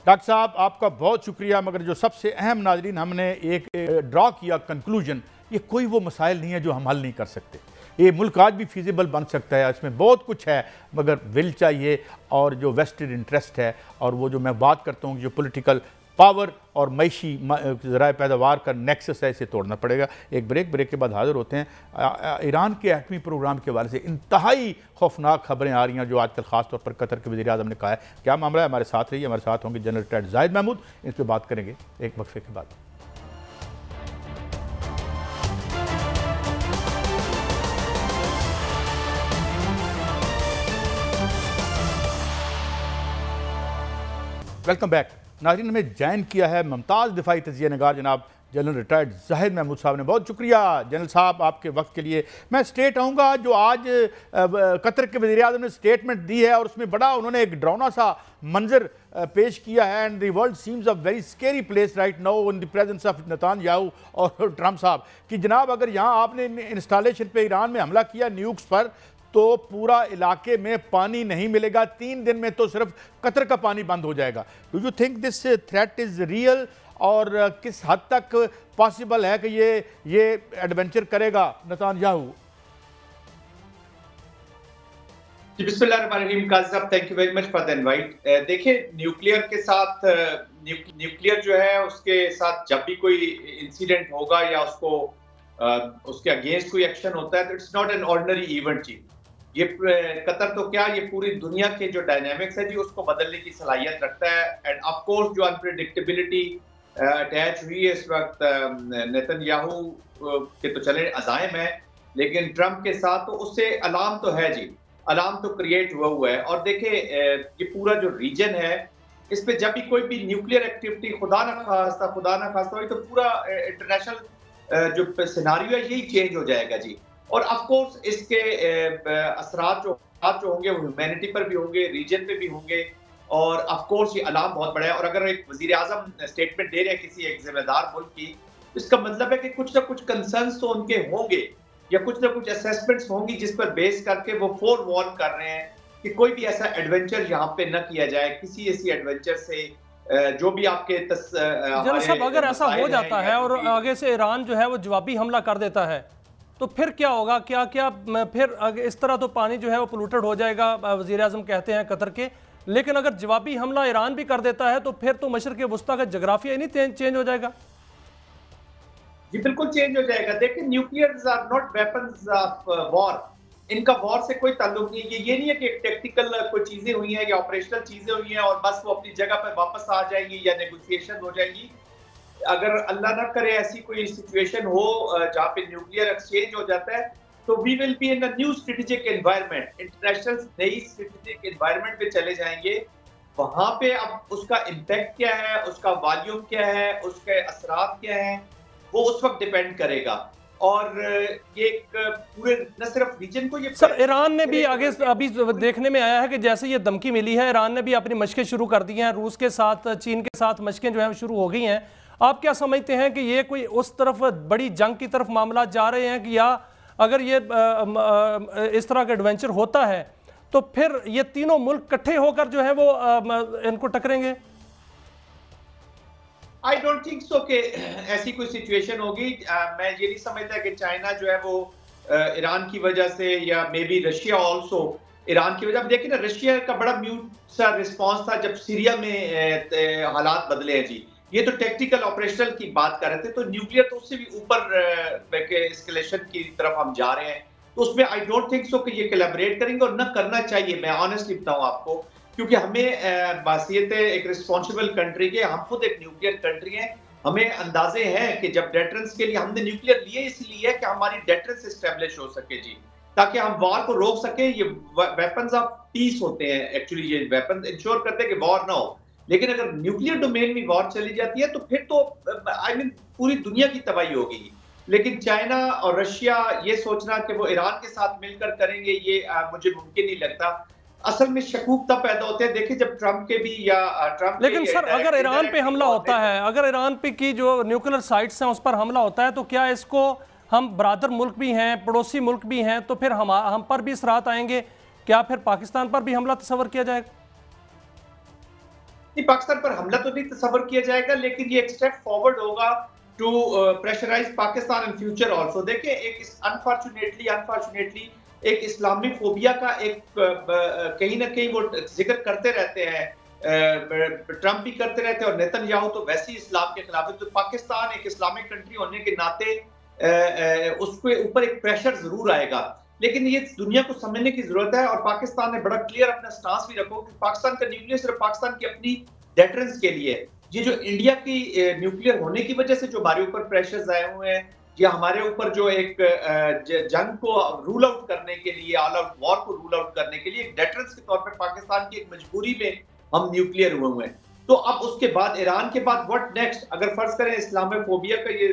डॉक्टर साहब आपका बहुत शुक्रिया, मगर जो सबसे अहम नाजरीन हमने एक ड्रॉ किया कंक्लूजन, ये कोई वो मसाइल नहीं है जो हम हल नहीं कर सकते। ये मुल्क आज भी फीजिबल बन सकता है, इसमें बहुत कुछ है, मगर विल चाहिए और जो वेस्टेड इंटरेस्ट है और वो जो मैं बात करता हूँ जो पॉलिटिकल पावर और मईशी ज़राए पैदावार का नेक्सस है, इसे तोड़ना पड़ेगा। एक ब्रेक के बाद हाज़िर होते हैं। ईरान के एटमी प्रोग्राम के हवाले से इंतहाई खौफनाक खबरें आ रही हैं जो आजकल ख़ास तौर पर कतर के वज़ीर-ए-आज़म ने कहा है। क्या मामला है, हमारे साथ रहिए। हमारे साथ होंगे जनरल रिटायर्ड जाहिद महमूद, इस पर बात करेंगे एक वक्फे के बाद। Welcome back. नाज़रीन, हमें ज्वाइन किया है मुमताज़ दिफाई तजिया नगार जनाब जनरल रिटायर्ड जाहिद महमूद साहब ने। बहुत शुक्रिया जनरल साहब आपके वक्त के लिए। मैं स्टेट आऊँगा जो आज कतर के वज़ीर-ए-आज़म ने स्टेटमेंट दी है और उसमें बड़ा उन्होंने एक डरावना सा मंजर पेश किया है। And the world seems a very scary place right now in the presence of Netanyahu और ट्रम्प साहब कि जनाब अगर यहाँ आपने इंस्टॉलेशन पे ईरान में हमला किया न्यूक्स पर तो पूरा इलाके में पानी नहीं मिलेगा। 3 दिन में तो सिर्फ कतर का पानी बंद हो जाएगा। Do you think this threat is real और किस हद तक पॉसिबल है कि ये एडवेंचर करेगा नेतन्याहू? बिस्मिल्लाहिर्रहमानिर्रहीम। काज़ी साहब, thank you very much for the invite. देखिए, न्यूक्लियर के साथ न्यूक्लियर जो है उसके साथ जब भी कोई इंसिडेंट होगा या उसके अगेंस्ट कोई एक्शन होता है तो it's not an ordinary event जी। ये कतर तो क्या, ये पूरी दुनिया के जो डायनामिक्स है जी उसको बदलने की सलाहियत रखता है। एंड ऑफ कोर्स जो अनप्रेडिक्टेबिलिटी अटैच हुई है इस वक्त नेतन्याहू के तो चले अज़ाइम है, लेकिन ट्रम्प के साथ तो उससे अलार्म तो है जी, अलार्म तो क्रिएट हुआ है। और देखिए ये पूरा जो रीजन है इस पे जब भी कोई भी न्यूक्लियर एक्टिविटी खुदा न खास्ता हुई तो पूरा इंटरनेशनल जो सिनारियो है यही चेंज हो जाएगा जी। और ऑफ कोर्स इसके असरात जो होंगे वो ह्यूमैनिटी पर भी होंगे, रीजन पे भी होंगे। और ऑफ कोर्स ये अलार्म बहुत बड़ा है। और अगर एक वजीर आजम स्टेटमेंट दे रहे हैं किसी एक जिम्मेदार मुल्क की, इसका मतलब है कि कुछ ना कुछ कंसर्न्स तो उनके होंगे या कुछ ना कुछ असेसमेंट्स होंगी जिस पर बेस करके वो फोर वॉर्न कर रहे हैं कि कोई भी ऐसा एडवेंचर यहाँ पे न किया जाए। किसी ऐसी एडवेंचर से जो भी आपके जनरल साहब अगर ऐसा हो जाता है और आगे से ईरान जो है वो जवाबी हमला कर देता है तो फिर क्या होगा? क्या फिर इस तरह तो पानी जो है वो पोल्यूटेड हो जाएगा, वज़ीर आज़म कहते हैं कतर के। लेकिन अगर जवाबी हमला ईरान भी कर देता है तो फिर तो मशरिक़ वस्ता का जोग्राफिया नहीं चेंज हो जाएगा? जी बिल्कुल चेंज हो जाएगा। देखिए, nuclears are not weapons of war. इनका वॉर से कोई ताल्लुक नहीं है। ये नहीं है कि टेक्निकल कोई चीजें हुई हैं या ऑपरेशनल चीजें हुई हैं और बस वो अपनी जगह पर वापस आ जाएंगी या नेगोशिएशन हो जाएगी। अगर अल्लाह ना करे ऐसी कोई सिचुएशन हो जहाँ पे न्यूक्लियर एक्सचेंज हो जाता है तो we will be in a new strategic environment, international नई स्ट्रेटेजिक एनवायरनमेंट पे चले जाएंगे। वहां पे अब उसका इम्पैक्ट क्या है, उसका वॉल्यूम क्या है, उसके असरात क्या है, वो उस वक्त डिपेंड करेगा। और ये पूरे न सिर्फ रीजन को, ये सर ईरान ने भी आगे अभी देखने में आया है कि जैसे ये धमकी मिली है, ईरान ने भी अपनी मशकें शुरू कर दी हैं, रूस के साथ चीन के साथ मशकें जो है शुरू हो गई हैं। आप क्या समझते हैं कि ये कोई उस तरफ बड़ी जंग की तरफ मामला जा रहे हैं कि या अगर ये इस तरह का एडवेंचर होता है तो फिर ये तीनों मुल्क इकट्ठे होकर जो है वो इनको टकरेंगे? आई डोंट थिंक सो कि ऐसी कोई सिचुएशन होगी। मैं ये नहीं समझता कि चाइना जो है वो ईरान की वजह से या may be Russia also Iran की वजह। अब देखिए ना, रशिया का बड़ा म्यूट सा रिस्पॉन्स था जब सीरिया में हालात बदले हैं जी। ये तो टेक्टिकल ऑपरेशनल की बात कर रहे थे, तो न्यूक्लियर तो उससे भी ऊपर एस्केलेशन की तरफ हम जा रहे हैं। तो उसमें आई डोंट थिंक सो कि ये कोलैबोरेट करेंगे और न करना चाहिए। मैं ऑनेस्टली बताऊं आपको, क्योंकि हमें बासियत एक रिस्पॉन्सिबल कंट्री के, हम खुद एक न्यूक्लियर कंट्री हैं, हमें अंदाजे हैं कि जब डेटरेंस के लिए हमने न्यूक्लियर लिए इसलिए कि हमारी डेटरेंस एस्टेब्लिश हो सके जी, ताकि हम वॉर को रोक सके। ये वेपन्स ऑफ पीस होते हैं एक्चुअली, ये वेपन्स इंश्योर करते हैं कि वॉर ना हो। लेकिन अगर न्यूक्लियर डोमेन में वॉर चली जाती है तो फिर तो आई मीन पूरी दुनिया की तबाही होगी। लेकिन चाइना और रशिया ये सोचना कि वो ईरान के साथ मिलकर करेंगे, ये मुझे मुमकिन नहीं लगता। असल में शकूक तब पैदा होते हैं, देखिए जब ट्रम्प के भी या ट्रम्प लेकिन सर अगर ईरान पे हमला होता है, अगर ईरान पे की जो न्यूक्लियर साइट्स हैं उस पर हमला होता है तो क्या इसको हम बरादर मुल्क भी हैं, पड़ोसी मुल्क भी हैं, तो फिर हम पर भी इसरात आएंगे, क्या फिर पाकिस्तान पर भी हमला तस्वर किया जाएगा? नहीं, पाकिस्तान पर हमला तो नहीं तस्वर किया जाएगा, लेकिन ये एक स्टेप फॉरवर्ड होगा to pressurise Pakistan in future also. देखिए, एक अनफॉर्चुनेटली एक इस्लामिक फोबिया का एक कहीं ना कहीं वो जिक्र करते रहते हैं, ट्रंप भी करते रहते हैं और नेतन्याहू तो वैसे ही इस्लाम के खिलाफ है। तो पाकिस्तान एक इस्लामिक कंट्री होने के नाते उसके ऊपर एक प्रेशर जरूर आएगा, लेकिन ये दुनिया को समझने की जरूरत है और पाकिस्तान ने बड़ा क्लियर अपना स्टांस भी रखो कि पाकिस्तान का न्यूक्लियर सिर्फ पाकिस्तान की अपनी डेटरेंस के लिए। ये जो इंडिया की न्यूक्लियर होने की वजह से जो हमारे ऊपर प्रेशर्स आए हुए हैं, या हमारे ऊपर जो एक जंग को रूल आउट करने के लिए, ऑल आउट वॉर को रूल आउट करने के लिए एक डेटरेंस के तौर पर पाकिस्तान की एक मजबूरी में हम न्यूक्लियर हुए हैं। तो अब उसके बाद ईरान के बाद व्हाट नेक्स्ट? अगर फर्ज करें इस्लामोफोबिया का ये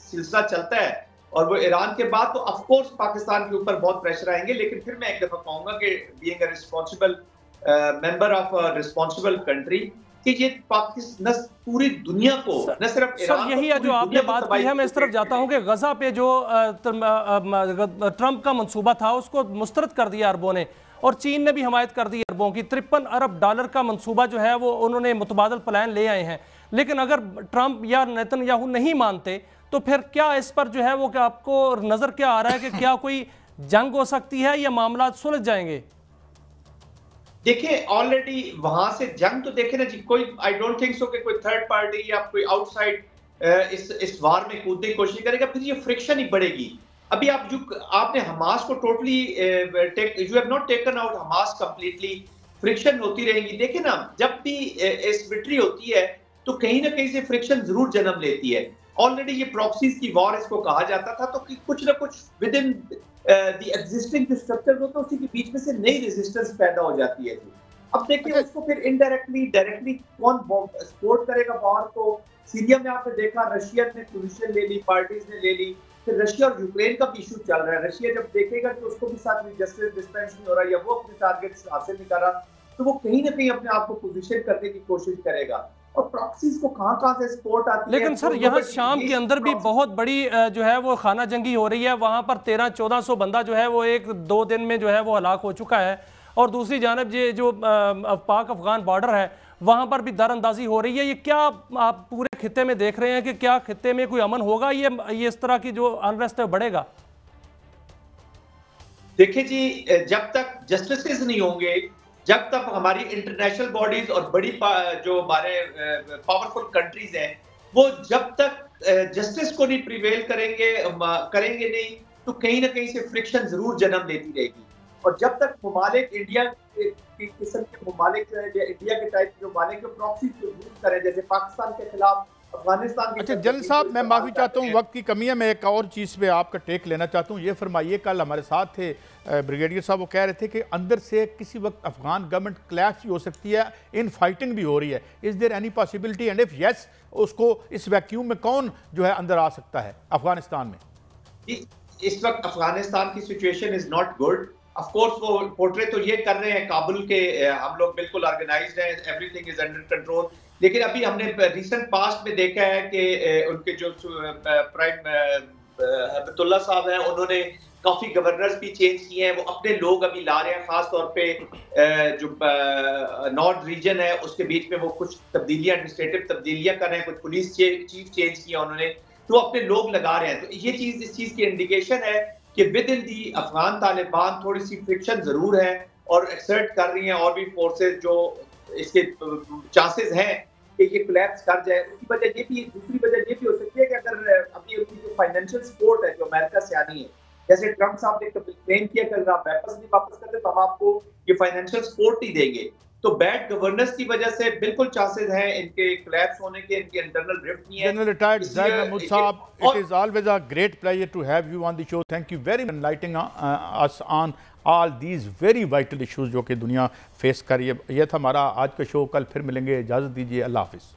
सिलसिला चलता है और वो ईरान के बाद, तो ऑफ कोर्स पाकिस्तान के ऊपर बहुत प्रेशर आएंगे। लेकिन फिर मैं एक दफा कहूंगा कि being a responsible member of a responsible country, कि ये पाकिस्तान पूरी दुनिया को न सिर्फ ईरान, यही है जो आपने बात की है। मैं इस तरफ जाता हूं कि गजा पे जो ट्रंप का मंसूबा था उसको मुस्तरद कर दिया अरबों ने, और चीन ने भी हमायत कर दी अरबों की। 53 अरब डॉलर का मंसूबा जो है वो उन्होंने मुतबादल प्लान ले आए हैं। लेकिन अगर ट्रंप या नेतन्याहू नहीं मानते तो फिर क्या इस पर जो है वो क्या आपको नजर क्या आ रहा है कि क्या कोई जंग हो सकती है या मामला सुलझ जाएंगे? देखिए, ऑलरेडी वहां से जंग तो देखे ना जी, कोई आई डोंट थिंक सो कि कोई थर्ड पार्टी या कोई आउटसाइड इस वार में कूदने की कोशिश करेगा, फिर ये फ्रिक्शन ही बढ़ेगी। अभी आपने हमास को totally you have not taken out Hamas completely, friction होती रहेगी। देखिए ना, जब भी इस विक्ट्री होती है तो कहीं ना कहीं से फ्रिक्शन जरूर जन्म लेती है। ऑलरेडी ये प्रॉक्सीज की वॉर इसको कहा जाता था, तो कुछ ना कुछ विद इन द एग्जिस्टिंग जो स्ट्रक्चर होता है उसी के बीच में से नई रेजिस्टेंस पैदा हो जाती है। अब देखिए उसको फिर इनडायरेक्टली डायरेक्टली कौन सपोर्ट करेगा वॉर को। सीरिया में आपने देखा रशिया ने पोजीशन ले ली, पार्टीज ने ले ली। फिर रशिया और यूक्रेन का भी इशू चल रहा है। रशिया जब देखेगा कि उसको भी साथ में जस्टिस डिस्पेंस नहीं हो रहा या वो अपने टारगेट्स हासिल नहीं कर रहा, तो वो कहीं ना कहीं अपने आप को पोजीशन करने की कोशिश करेगा। और प्रॉक्सीज को कहां से सपोर्ट आती है। लेकिन सर यहाँ शाम के अंदर भी बहुत बड़ी जो है वो खाना जंगी हो रही है। वहां पर 1300-1400 बंदा जो है वो 1-2 दिन में जो है वो हलाक हो चुका है। और दूसरी जानब ये जो पाक अफगान बॉर्डर है वहां पर भी दरअंदाजी हो रही है। ये क्या आप पूरे खित्ते में देख रहे हैं कि क्या खित्ते में कोई अमन होगा, ये इस तरह की जो अनरेस्ट है बढ़ेगा? देखिए जी, जब तक जस्टिस नहीं होंगे, जब तक हमारी इंटरनेशनल बॉडीज और बड़ी जो हमारे पावरफुल कंट्रीज हैं वो जब तक जस्टिस को नहीं प्रिवेल करेंगे नहीं, तो कहीं ना कहीं से फ्रिक्शन जरूर जन्म लेती रहेगी। और जब तक ममालिक इंडिया की किस्म के ममालिक इंडिया के टाइप के ममालिक प्रॉक्सी को यूज करें, जैसे पाकिस्तान के खिलाफ अफगानिस्तान के। अच्छा जनरल साहब, मैं माफ़ी चाहता हूँ, वक्त की कमी है। मैं एक और चीज़ पे आपका टेक लेना चाहता हूँ। ये फरमाइए, कल हमारे साथ थे ब्रिगेडियर साहब, वो कह रहे थे कि अंदर से किसी वक्त अफगान गवर्नमेंट क्लैश भी हो सकती है, इन फाइटिंग भी हो रही है। Is there any possibility, and if yes, उसको इस वैक्यूम में कौन जो है अंदर आ सकता है अफगानिस्तान में? इस वक्त अफगानिस्तान की situation is not good. Of course वो पोर्ट्रे तो ये कर रहे हैं काबुल के, हम लोग बिल्कुल ऑर्गेनाइज्ड हैं, एवरीथिंग इज अंडर कंट्रोल। लेकिन अभी हमने रिसेंट पास्ट में देखा है कि उनके जो प्राइम हबतुल्ला साहब हैं, उन्होंने काफी गवर्नर्स भी चेंज किए हैं। वो अपने लोग अभी ला रहे हैं, खास तौर पे जो नॉर्थ रीजन है उसके बीच में वो कुछ तब्दीलियां, एडमिनिस्ट्रेटिव तब्दीलियां कर रहे हैं, कुछ पुलिस चीफ चेंज किया उन्होंने, तो अपने लोग लगा रहे हैं। तो ये चीज इस चीज की इंडिकेशन है कि विद इन दी अफगान तालिबान थोड़ी सी फ्रिक्शन जरूर है और एक्सर्ट कर रही हैं और भी फोर्सेज जो इसके चांसेस हैं कि ये कोलैप्स कर जाए। उसकी वजह ये भी, दूसरी वजह ये भी हो सकती है कि अगर अभी उनकी जो फाइनेंशियल सपोर्ट है जो अमेरिका से आनी है, जैसे ट्रंप साहब ने क्लेम किया कि अगर आप वेपन्स नहीं वापस करते तो हम आपको ये फाइनेंशियल सपोर्ट नहीं देंगे। तो बैड गवर्नेंस की वजह से बिल्कुल चांसेस हैं इनके कोलैप्स होने के, इनके इंटरनल ड्रिफ्ट नहीं है। General retired Zaid Mahmood Saab, it is always a great pleasure to have you on the show. Thank you very much for enlightening us on all these very vital issues जो कि दुनिया face कर रही है। यह था हमारा आज का शो। कल फिर मिलेंगे, इजाज़त दीजिए, अल्लाह हाफिज़।